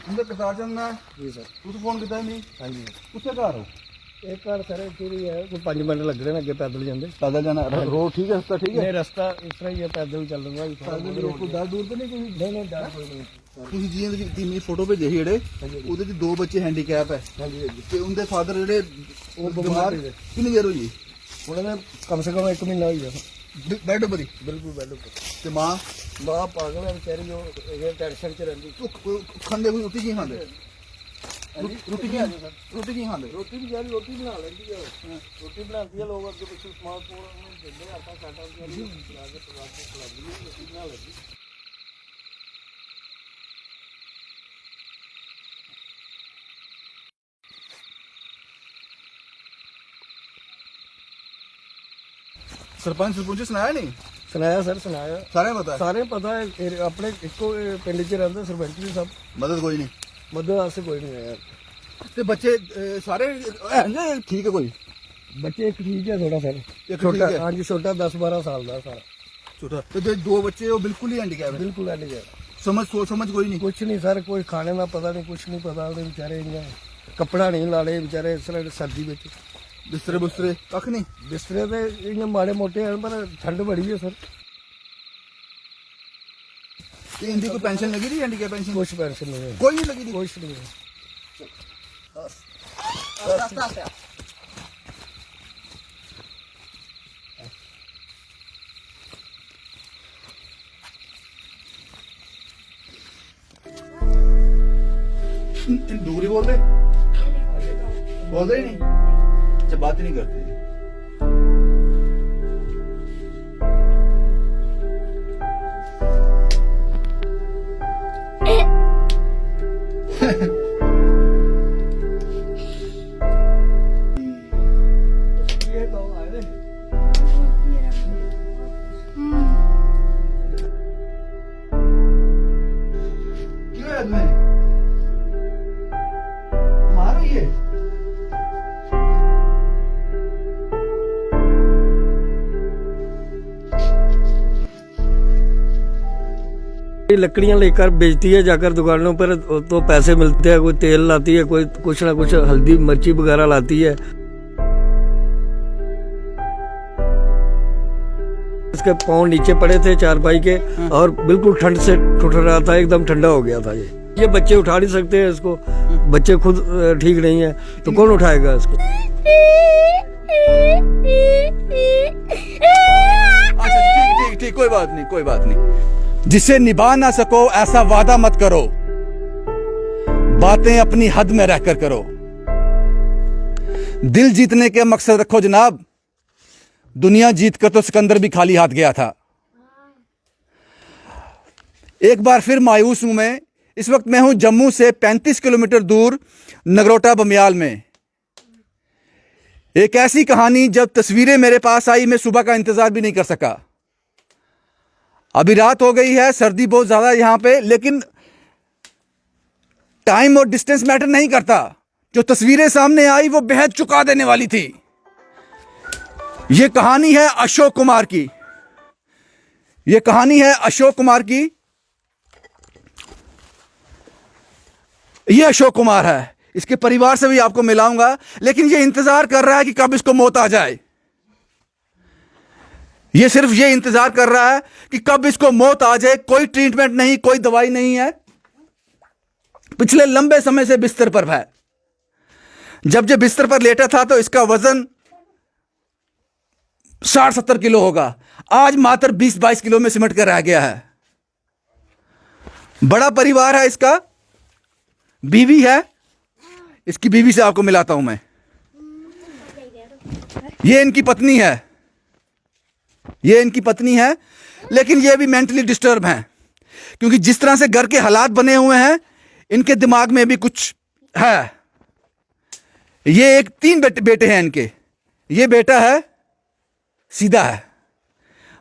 अंदर कतार चलना है जी सर। तुम फोन किया नहीं? हाँ जी उत्थे घर हो? एक घर सर पूरी है कोई 5 मिनट लग रहे हैं अगे पैदल जाते। पैदल जाना रोड ठीक है, रास्ता ठीक है? नहीं रास्ता इस तरह ही है, पैदल चल रहा है। कोई डर दूर तो नहीं कोई? नहीं डर कोई नहीं। ਤੁਸੀਂ ਜੀ ਦੀ ਤਿੰਨੀ ਫੋਟੋ ਭੇਜੇ ਸੀ ਜਿਹੜੇ ਉਹਦੇ ਚ 2 ਬੱਚੇ ਹੈਂਡੀਕੈਪ ਹੈ हाँ जी ਤੇ ਉਹਦੇ ਫਾਦਰ ਜਿਹੜੇ ਉਹ ਬਿਮਾਰ ਨੇ। ਕਿੰਨੀ ਦੇਰ ਹੋਈ? उन्होंने कम से कम 1 महीना हो गया। ਬੈੱਡ ਉੱਪਰ ਹੀ बिल्कुल बेड पर। ਤੇ ਮਾਂ माँ पागल है बेचारी, जो टेंशन च रही। ਖਾਂਦੇ ਕੋਈ ਰੋਟੀ ਕੀ ਖਾਂਦੇ? ਰੋਟੀ ਕੀ ਰੋਟੀ ਕੀ ਖਾਂਦੇ? रोटी बेचारी रोटी बना लेती है, रोटी बनाती है, लोग अगे पिछले समान पूरा देते आटा काटा रोटी बना लेती। ਸਰਪੰਚ ਸਰਪੰਚ ਸੁਣਾਇਆ ਨਹੀਂ? सुनाया सर सुनाया, ਸਾਰਿਆਂ ਨੂੰ ਪਤਾ ਹੈ? सारे पता है। अपने इको पिंड च रहते सरपंच भी सब, ਮਦਦ ਕੋਈ ਨਹੀਂ मदद वास्ते कोई नहीं आया। ਤੇ ਬੱਚੇ ਸਾਰੇ ਹੈ ਨਾ ਠੀਕ ਹੈ ਕੋਈ? बच्चे एक ठीक है थोड़ा सर, एक छोटा ठीक है। हाँ जी छोटा 10-12 साल का सारा, ਛੋਟਾ ਤੇ ਜਿਹੜੇ 2 ਬੱਚੇ ਉਹ ਬਿਲਕੁਲ ਹੀ ਹੈਂਡੀਕੈਪ ਹੈ? बिल्कुल नहीं गया। ਸਮਝ ਸੋਚ समझ कोई नहीं? कुछ नहीं सर, कोई खाने का पता नहीं, कुछ नहीं पता। ਉਹਦੇ बेचारे इन्हें कपड़ा नहीं लाने बेचारे इस तरह सर्दी में। ਬਿਸਤਰੇ ਬੁਸਤਰੇ ਕੱਖ नहीं? बिस्तरे तो इन्हें माड़े मोटे हैं पर ठंड बड़ी है सर। ਤੇ ਇੰਦੀ ਕੋਈ ਪੈਨਸ਼ਨ ਲੱਗੀ ਨਹੀਂ? ਹੈਂਡੀਕੈਪ ਪੈਨਸ਼ਨ कुछ पेंशन नहीं है, ਕੋਈ ਨਹੀਂ ਲੱਗੀ? कुछ नहीं है। डोगरी बोल रहे ही नहीं? अच्छा बात ही नहीं करते? क्यों है तुम्हें? मारो ये लकड़ियां लेकर बेचती है जाकर दुकानों पर, तो पैसे मिलते हैं। कोई तेल लाती है, कोई कुछ ना कुछ हल्दी मिर्ची वगैरह लाती है। इसके पाँव नीचे पड़े थे चारपाई के और बिल्कुल ठंड से ठुठ रहा था, एकदम ठंडा हो गया था। ये बच्चे उठा नहीं सकते हैं इसको, बच्चे खुद ठीक नहीं है तो कौन उठाएगा इसको? अच्छा ठीक ठीक, कोई बात नहीं कोई बात नहीं। जिसे निभा ना सको ऐसा वादा मत करो, बातें अपनी हद में रहकर करो। दिल जीतने के मकसद रखो जनाब, दुनिया जीत कर तो सिकंदर भी खाली हाथ गया था। एक बार फिर मायूस हूं मैं। इस वक्त मैं हूं जम्मू से 35 किलोमीटर दूर नगरोटा बमियाल में। एक ऐसी कहानी जब तस्वीरें मेरे पास आई, मैं सुबह का इंतजार भी नहीं कर सका। अभी रात हो गई है, सर्दी बहुत ज्यादा यहां पे, लेकिन टाइम और डिस्टेंस मैटर नहीं करता। जो तस्वीरें सामने आई वो बेहद चुका देने वाली थी। यह कहानी है अशोक कुमार की। यह कहानी है अशोक कुमार की। यह अशोक कुमार है। इसके परिवार से भी आपको मिलाऊंगा, लेकिन यह इंतजार कर रहा है कि कब इसको मौत आ जाए। यह सिर्फ यह इंतजार कर रहा है कि कब इसको मौत आ जाए। कोई ट्रीटमेंट नहीं, कोई दवाई नहीं है। पिछले लंबे समय से बिस्तर पर है। जब ये बिस्तर पर लेटा था तो इसका वजन 60-70 किलो होगा। आज मात्र 20-22 किलो में सिमट कर रह गया है। बड़ा परिवार है इसका, बीवी है। इसकी बीवी से आपको मिलाता हूं मैं। ये इनकी पत्नी है, ये इनकी पत्नी है, लेकिन ये भी मेंटली डिस्टर्ब हैं, क्योंकि जिस तरह से घर के हालात बने हुए हैं, इनके दिमाग में भी कुछ है। ये एक 3 बेटे हैं इनके। ये बेटा है, सीधा है,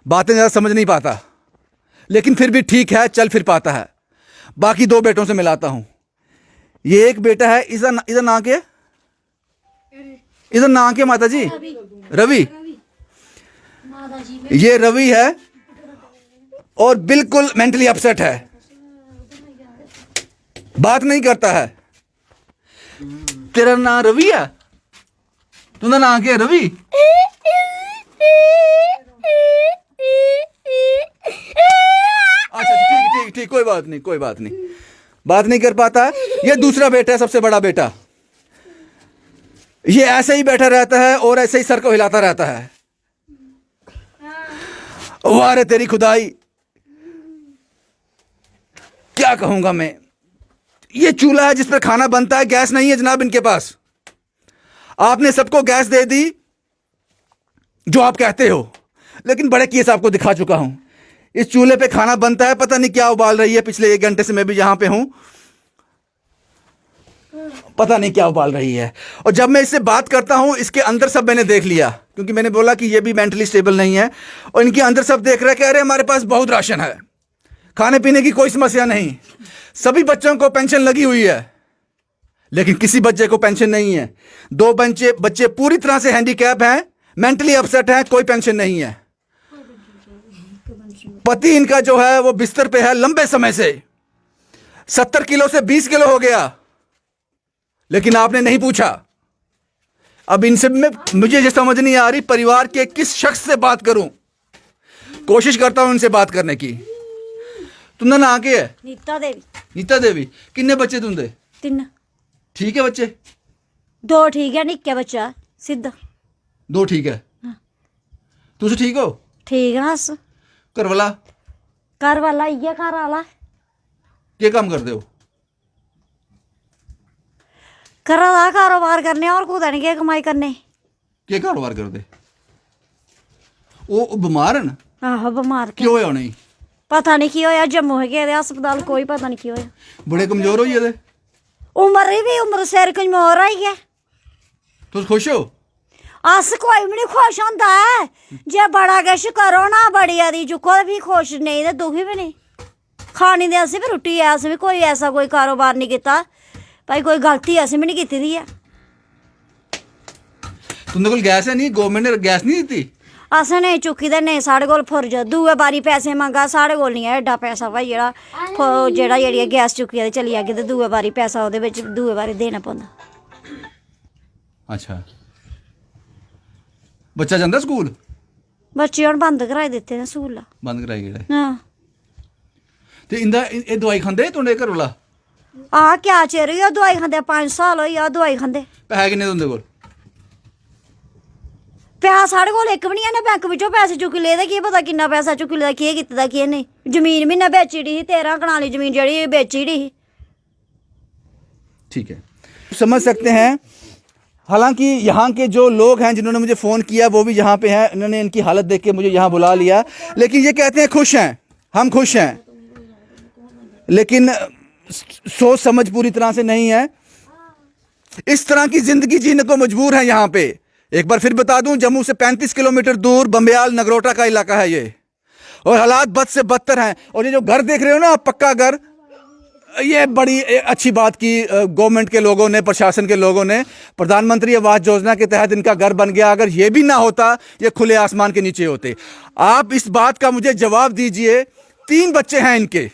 बातें ज़्यादा समझ नहीं पाता, लेकिन फिर भी ठीक है, चल फिर पाता है। बाकी 2 बेटों से मिलाता हूं। ये एक बेटा है, इधर नाम क्या? इधर नाम क्या माता जी? रवि। ये रवि है और बिल्कुल मेंटली अपसेट है। बात नहीं करता है। तेरा नाम रवि है? तुम्हारा नाम क्या है? रवि? अच्छा ठीक ठीक ठीक, कोई बात नहीं, कोई बात नहीं, बात नहीं कर पाता है। ये दूसरा बेटा है, सबसे बड़ा बेटा। ये ऐसे ही बैठा रहता है और ऐसे ही सर को हिलाता रहता है। वाह रे तेरी खुदाई, क्या कहूंगा मैं। ये चूल्हा है जिस पर खाना बनता है, गैस नहीं है जनाब इनके पास। आपने सबको गैस दे दी जो आप कहते हो, लेकिन बड़े केस आपको दिखा चुका हूं। इस चूल्हे पे खाना बनता है, पता नहीं क्या उबाल रही है। पिछले 1 घंटे से मैं भी यहां पे हूं, पता नहीं क्या उबाल रही है। और जब मैं इससे बात करता हूं, इसके अंदर सब मैंने देख लिया, क्योंकि मैंने बोला कि ये भी मेंटली स्टेबल नहीं है। और इनके अंदर सब देख रहे हैं, कह रहे हमारे पास बहुत राशन है, खाने पीने की कोई समस्या नहीं, सभी बच्चों को पेंशन लगी हुई है, लेकिन किसी बच्चे को पेंशन नहीं है। 2 बच्चे पूरी तरह से हैंडीकैप हैं, मेंटली अपसेट हैं, कोई पेंशन नहीं है। पति इनका जो है वो बिस्तर पे है लंबे समय से, 70 किलो से 20 किलो हो गया, लेकिन आपने नहीं पूछा। अब इनसे मुझे ये समझ नहीं आ रही परिवार के किस शख्स से बात करूं। कोशिश करता हूं इनसे बात करने की। तुमने ना आके है? नीता देवी। नीता देवी, किन्ने बच्चे तुंदे? 3। ठीक है बच्चे? 2 ठीक है, निक्का बच्चा सिद्धा। 2 ठीक है। तुम ठीक हो? ठीक है अस घर वाला? घर वाला इयै घर वाला क्या काम करते हो? घरा दा कारोबार करने और कुदै नहीं केह् कमाई करने। क्या कारोबार करते? वो बीमार न? आहो बमार क्यों होया उनें? पता नहीं की होया, जम्मू है गेदे अस्पताल, कोई पता नहीं की होया। बड़े कमजोर होई गेदे? उम्र भी उम्र सिर कमजोर होई गया। तुस खुश हो? अस कोई भी नहीं खुश होंदा है। जे बड़ा किश करो ना, बड़ी अरी चुको भी खुश नहीं ते दुखी भी नहीं। खानी दे असें भी रुट्टी है, असें भी कोई ऐसा कोई कारोबार नहीं कीता भाई, कोई गलती असें भी नहीं कीती दी है। तुंदे कोल गैस है नहीं? गवर्नमेंट ने गैस नहीं दी? असें नहीं चुकी ते नहीं साढ़े कोल फुरज। दूए बारी पैसे मंगा, साढ़े कोल नहीं है एड्डा पैसा भाई जेह्ड़ी गैस चुक्की ते चली जागी ते दूए बारी पैसा ओह्दे बिच दूए बारी देना पौंदा। अच्छा, बच्चा जांदा स्कूल? बच्चे हुण बंद कराई दित्ते ने स्कूल। बंद कराई गेड़े? हां ते इंदा ए दवाई खंदे तुंदे घर वाला? आ क्या चिर होई दवाई खंदे, 5 साल होई आ दवाई खंदे। पैसे किन्ने तुंदे कोल? पैसा साढ़े कोल इक भी नहीं है ना। बैंक विचों पैसे चुक्की ले ते केह् पता किन्ना पैसा चुक्की लेदा, केह् कीते दा केह् नहीं। जमीन म्हीना बेची दी ही, 13 कनाली जमीन जेह्ड़ी बेची दी ही। ठीक है, समझ सकते हैं। हालांकि यहाँ के जो लोग हैं जिन्होंने मुझे फ़ोन किया वो भी यहाँ पे हैं, इन्होंने इनकी हालत देख के मुझे यहाँ बुला लिया, लेकिन ये कहते हैं खुश हैं, हम खुश हैं, लेकिन सोच समझ पूरी तरह से नहीं है। इस तरह की ज़िंदगी जीने को मजबूर हैं यहाँ पे। एक बार फिर बता दूं, जम्मू से 35 किलोमीटर दूर बम्बयाल नगरोटा का इलाका है ये, और हालात बद से बदतर हैं। और ये जो घर देख रहे हो ना, पक्का घर, ये बड़ी अच्छी बात की गवर्नमेंट के लोगों ने, प्रशासन के लोगों ने। प्रधानमंत्री आवास योजना के तहत इनका घर बन गया। अगर ये भी ना होता, ये खुले आसमान के नीचे होते। आप इस बात का मुझे जवाब दीजिए। 3 बच्चे हैं इनके,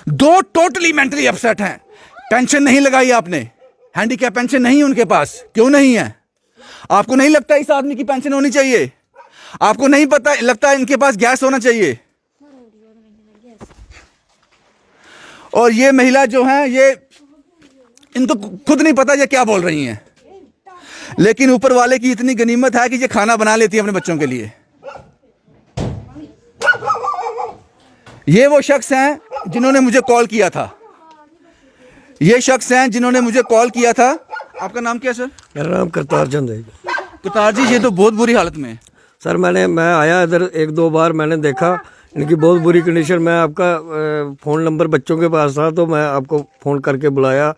2 टोटली मेंटली अपसेट हैं। पेंशन नहीं लगाई आपने, हैंडीकैप पेंशन नहीं उनके पास। क्यों नहीं है? आपको नहीं लगता इस आदमी की पेंशन होनी चाहिए? आपको नहीं पता लगता इनके पास गैस होना चाहिए? और ये महिला जो है, ये इनको खुद नहीं पता ये क्या बोल रही हैं, लेकिन ऊपर वाले की इतनी गनीमत है कि ये खाना बना लेती है अपने बच्चों के लिए। ये वो शख्स हैं जिन्होंने मुझे कॉल किया था। ये शख्स हैं जिन्होंने मुझे कॉल किया था। आपका नाम क्या है सर? मेरा नाम करतार चंद है। करतार जी, ये तो बहुत बुरी हालत में है। सर मैं आया इधर 1-2 बार, मैंने देखा इनकी बहुत बुरी कंडीशन। मैं आपका फ़ोन नंबर बच्चों के पास था, तो मैं आपको फ़ोन करके बुलाया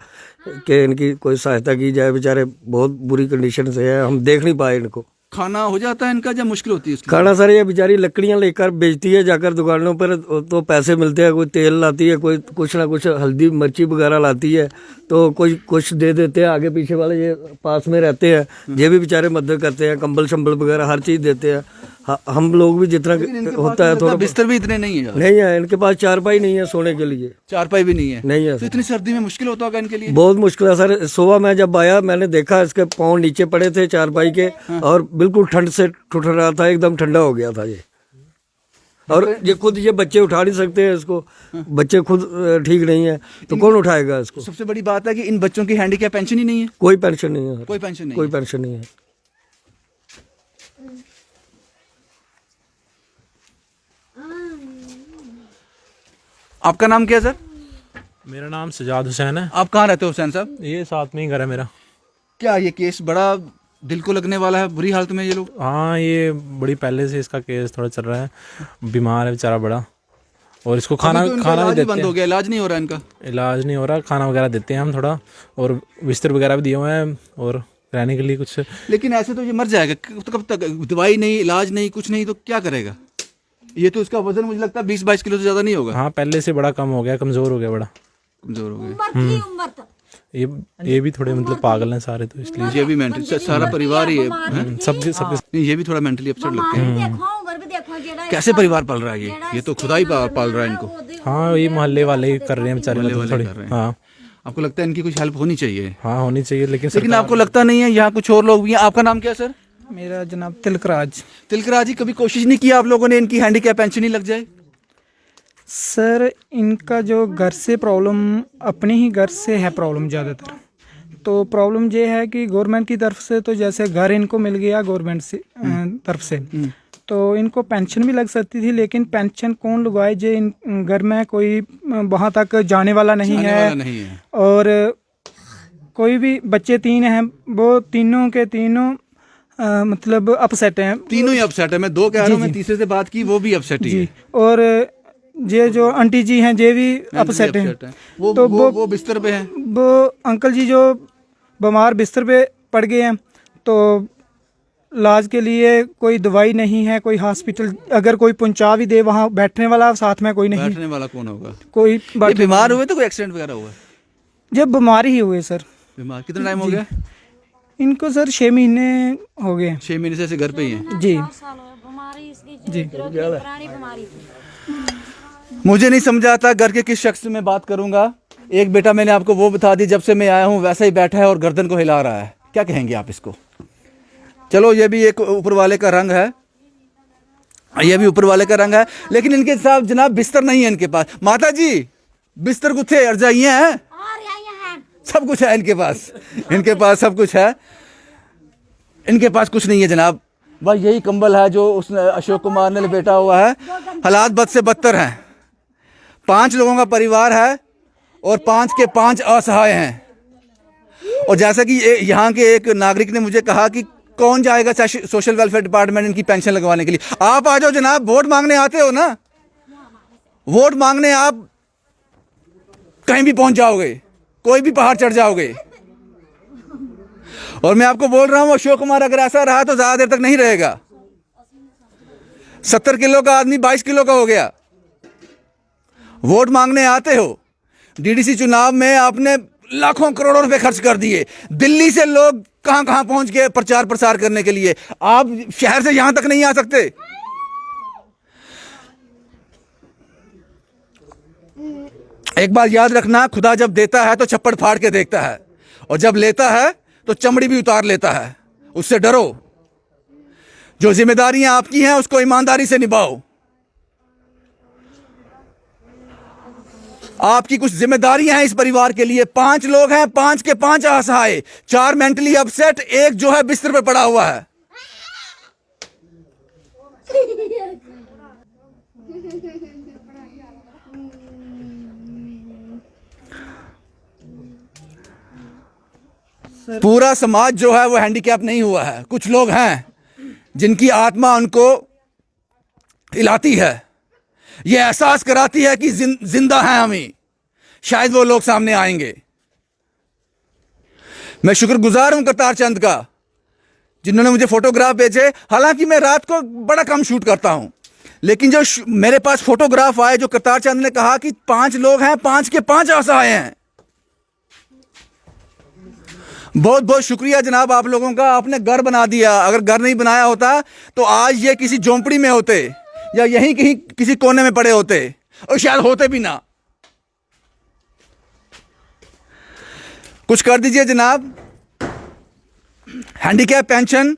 कि इनकी कोई सहायता की जाए। बेचारे बहुत बुरी कंडीशन से है, हम देख नहीं पाए इनको। खाना हो जाता है इनका, जब मुश्किल होती है उसकी? खाना सर ये बेचारी लकड़ियां लेकर बेचती है जाकर दुकानों पर, तो पैसे मिलते हैं। कोई तेल लाती है, कोई कुछ ना कुछ हल्दी मिर्ची वगैरह लाती है, तो कोई कुछ दे देते हैं। आगे पीछे वाले ये पास में रहते हैं, ये भी बेचारे मदद करते हैं, कंबल शंबल वगैरह हर चीज़ देते हैं। हम लोग भी जितना होता है थोड़ा। बिस्तर भी इतने नहीं है? नहीं है इनके पास, चारपाई नहीं है सोने के लिए। चारपाई भी नहीं है? नहीं है तो सर। इतनी सर्दी में मुश्किल होता होगा इनके लिए? बहुत मुश्किल है सर। सुबह मैं जब आया मैंने देखा इसके पाँव नीचे पड़े थे चारपाई के, और बिल्कुल ठंड से ठुठ रहा था, एकदम ठंडा हो गया था ये। और ये खुद ये बच्चे उठा नहीं सकते हैं इसको, बच्चे खुद ठीक नहीं है, तो कौन उठाएगा इसको? सबसे बड़ी बात है कि इन बच्चों की हैंडीकैप पेंशन ही नहीं है? कोई पेंशन नहीं है, कोई पेंशन नहीं? कोई पेंशन नहीं है। आपका नाम क्या है सर? मेरा नाम सजाद हुसैन है। आप कहाँ रहते हो हुसैन साहब? ये साथ में ही घर है मेरा। क्या ये केस बड़ा दिल को लगने वाला है, बुरी हालत में ये लोग? हाँ, ये बड़ी पहले से इसका केस थोड़ा चल रहा है, बीमार है बेचारा बड़ा, और इसको खाना अभी तो इनका खाना भी इलाज ही देते बंद हो हैं। गया, इलाज नहीं हो रहा इनका? इलाज नहीं हो रहा, खाना वगैरह देते हैं हम थोड़ा, और बिस्तर वगैरह भी दिए हुए हैं, और रहने के लिए कुछ। लेकिन ऐसे तो ये मर जाएगा। तो कब तक? दवाई नहीं, इलाज नहीं, कुछ नहीं, तो क्या करेगा ये? तो इसका वजन मुझे लगता है 20-22 किलो से ज़्यादा नहीं होगा। हाँ, पहले से बड़ा कम हो गया, कमज़ोर हो गया बड़ा, कमजोर हो गया। उम्र तक ये भी थोड़े मतलब पागल हैं सारे, तो इसलिए ये भी मेंटली, सारा परिवार ही है। सबके नहीं, ये भी थोड़ा मेंटली अपसेट लगते हैं। देखो उम्र भी देखो जेड़ा कैसे परिवार पाल रहा है ये तो खुदा ही पाल रहा है इनको। हाँ, ये मोहल्ले वाले ही कर रहे हैं बेचारे, मोहल्ले मतलब वाले थोड़ी। कर रहे हैं। हाँ आपको लगता है इनकी कुछ हेल्प होनी चाहिए? हाँ, होनी चाहिए, लेकिन लेकिन आपको लगता नहीं है यहाँ कुछ और लोग भी हैं? आपका नाम क्या है सर? मेरा जनाब तिलकराज। तिलकराज जी, कभी कोशिश नहीं किया आप लोगों ने इनकी हैंडीकैप पेंशन ही लग जाए? सर इनका जो घर से प्रॉब्लम, अपने ही घर से है प्रॉब्लम ज़्यादातर। तो प्रॉब्लम ये है कि गवर्नमेंट की तरफ से तो जैसे घर इनको मिल गया गवर्नमेंट से तरफ से, तो इनको पेंशन भी लग सकती थी, लेकिन पेंशन कौन लगवाए जे इन घर में कोई वहाँ तक जाने वाला नहीं जाने है, वाला नहीं है। और कोई भी बच्चे 3 हैं, वो तीनों के तीनों मतलब अपसेट हैं। तीनों ही अपसेट है। मैं 2 कह रहा हूँ, मैं तीसरे से बात की, वो भी अपसेट ही जी, है। और ये जो आंटी जी हैं ये भी अपसेट हैं। वो तो वो बिस्तर पे हैं। वो अंकल जी जो बीमार बिस्तर पे पड़ गए हैं, तो इलाज के लिए कोई दवाई नहीं है, कोई हॉस्पिटल अगर कोई पहुंचा भी दे, वहाँ बैठने वाला साथ में कोई नहीं, बैठने वाला कौन होगा? कोई ये बीमार हुए तो कोई एक्सीडेंट वगैरह हुआ? जब बीमारी ही हुए सर। बीमार कितना टाइम हो गया? इनको सर 6 महीने हो गए। 6 महीने से ऐसे घर पे ही हैं। जी बीमारी इसकी जी। पुरानी बीमारी थी। मुझे नहीं समझा था घर के किस शख्स से मैं बात करूंगा। एक बेटा मैंने आपको वो बता दी, जब से मैं आया हूँ वैसा ही बैठा है और गर्दन को हिला रहा है। क्या कहेंगे आप इसको? चलो, ये भी एक ऊपर वाले का रंग है, ये भी ऊपर वाले का रंग है, लेकिन इनके साथ जनाब बिस्तर नहीं है इनके पास। माता जी, बिस्तर कुत्थे अर्जाइए हैं, सब कुछ है इनके पास। इनके पास सब कुछ है, इनके पास कुछ नहीं है जनाब। बस यही कंबल है जो उस अशोक कुमार ने लपेटा हुआ है। हालात बद से बदतर हैं। 5 लोगों का परिवार है और 5 के 5 असहाय हैं। और जैसा कि यहाँ के एक नागरिक ने मुझे कहा कि कौन जाएगा सोशल वेलफेयर डिपार्टमेंट इनकी पेंशन लगवाने के लिए? आप आ जाओ जनाब, वोट मांगने आते हो ना, वोट मांगने आप कहीं भी पहुंच जाओगे, कोई भी पहाड़ चढ़ जाओगे। और मैं आपको बोल रहा हूं, अशोक कुमार अगर ऐसा रहा तो ज्यादा देर तक नहीं रहेगा। 70 किलो का आदमी 22 किलो का हो गया। वोट मांगने आते हो, डीडीसी चुनाव में आपने लाखों करोड़ों रुपए खर्च कर दिए। दिल्ली से लोग कहां कहां पहुंच गए प्रचार प्रसार करने के लिए, आप शहर से यहां तक नहीं आ सकते। एक बात याद रखना, खुदा जब देता है तो छप्पड़ फाड़ के देखता है, और जब लेता है तो चमड़ी भी उतार लेता है। उससे डरो। जो जिम्मेदारियां आपकी हैं उसको ईमानदारी से निभाओ। आपकी कुछ जिम्मेदारियां हैं इस परिवार के लिए। 5 लोग हैं, 5 के 5 असहाय, 4 मेंटली अपसेट, एक जो है बिस्तर पे पड़ा हुआ है। पूरा समाज जो है वो हैंडीकैप नहीं हुआ है। कुछ लोग हैं जिनकी आत्मा उनको हिलाती है, ये एहसास कराती है कि जिंदा हैं हमें। शायद वो लोग सामने आएंगे। मैं शुक्रगुजार हूं करतार चंद का, जिन्होंने मुझे फोटोग्राफ भेजे। हालांकि मैं रात को बड़ा कम शूट करता हूं, लेकिन जो मेरे पास फोटोग्राफ आए, जो करतार चंद ने कहा कि 5 लोग हैं, 5 के 5 असहाय हैं। बहुत बहुत शुक्रिया जनाब आप लोगों का, आपने घर बना दिया। अगर घर नहीं बनाया होता तो आज ये किसी झोंपड़ी में होते या यहीं कहीं किसी कोने में पड़े होते, और शायद होते भी ना। कुछ कर दीजिए जनाब। हैंडीकैप पेंशन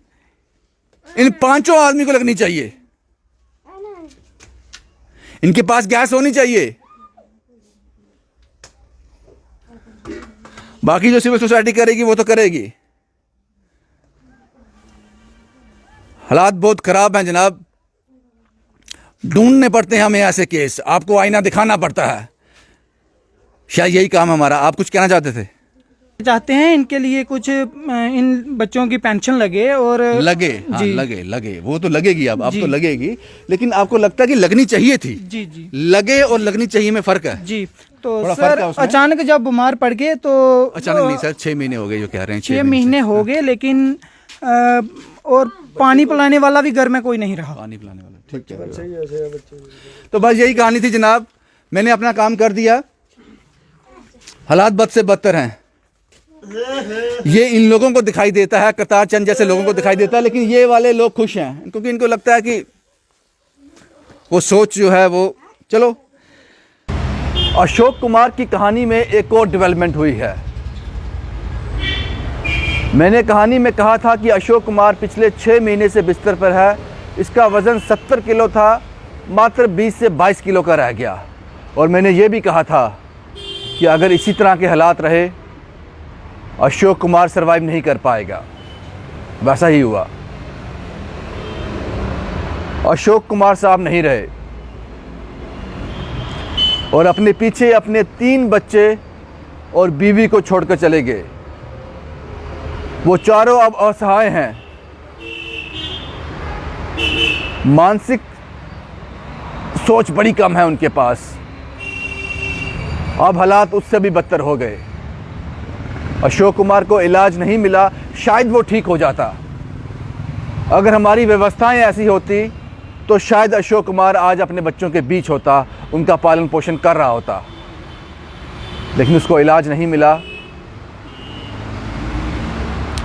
इन 5 आदमी को लगनी चाहिए। इनके पास गैस होनी चाहिए। बाकी जो सिविल सोसाइटी करेगी वो तो करेगी। हालात बहुत खराब हैं जनाब। ढूंढने पड़ते हैं हमें ऐसे केस, आपको आईना दिखाना पड़ता है। शायद यही काम हमारा। आप कुछ कहना चाहते थे? चाहते हैं इनके लिए कुछ इन बच्चों की पेंशन लगे और लगे। हाँ, लगे वो तो लगेगी। अब तो लगेगी, लेकिन आपको लगता है कि लगनी चाहिए थी? जी जी। लगे और लगनी चाहिए में फर्क है जी। तो बड़ा सर फर्क है उसमें। अचानक जब बीमार पड़ गए तो अचानक नहीं सर, 6 महीने हो गए जो कह रहे हैं। 6 महीने हो गए, लेकिन और पानी पिलाने वाला भी घर में कोई नहीं रहा। पानी पिलाने वाला, ठीक है। तो बस यही कहानी थी जनाब। मैंने अपना काम कर दिया। हालात बद से बदतर हैं। ये इन लोगों को दिखाई देता है, करतार चंद जैसे लोगों को दिखाई देता है, लेकिन ये वाले लोग खुश हैं क्योंकि इनको लगता है कि वो सोच जो है वो। चलो, अशोक कुमार की कहानी में एक और डेवलपमेंट हुई है। मैंने कहानी में कहा था कि अशोक कुमार पिछले 6 महीने से बिस्तर पर है। इसका वज़न 70 किलो था, मात्र 20 से 22 किलो का रह गया। और मैंने ये भी कहा था कि अगर इसी तरह के हालात रहे अशोक कुमार सरवाइव नहीं कर पाएगा। वैसा ही हुआ। अशोक कुमार साहब नहीं रहे और अपने पीछे अपने 3 बच्चे और बीवी को छोड़कर चले गए। वो चारों अब असहाय हैं। मानसिक सोच बड़ी कम है उनके पास। अब हालात उससे भी बदतर हो गए। अशोक कुमार को इलाज नहीं मिला, शायद वो ठीक हो जाता। अगर हमारी व्यवस्थाएं ऐसी होती तो शायद अशोक कुमार आज अपने बच्चों के बीच होता, उनका पालन पोषण कर रहा होता। लेकिन उसको इलाज नहीं मिला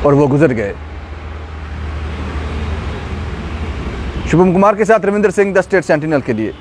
और वो गुजर गए। शुभम कुमार के साथ Ravindra Singh, the state sentinel के लिए।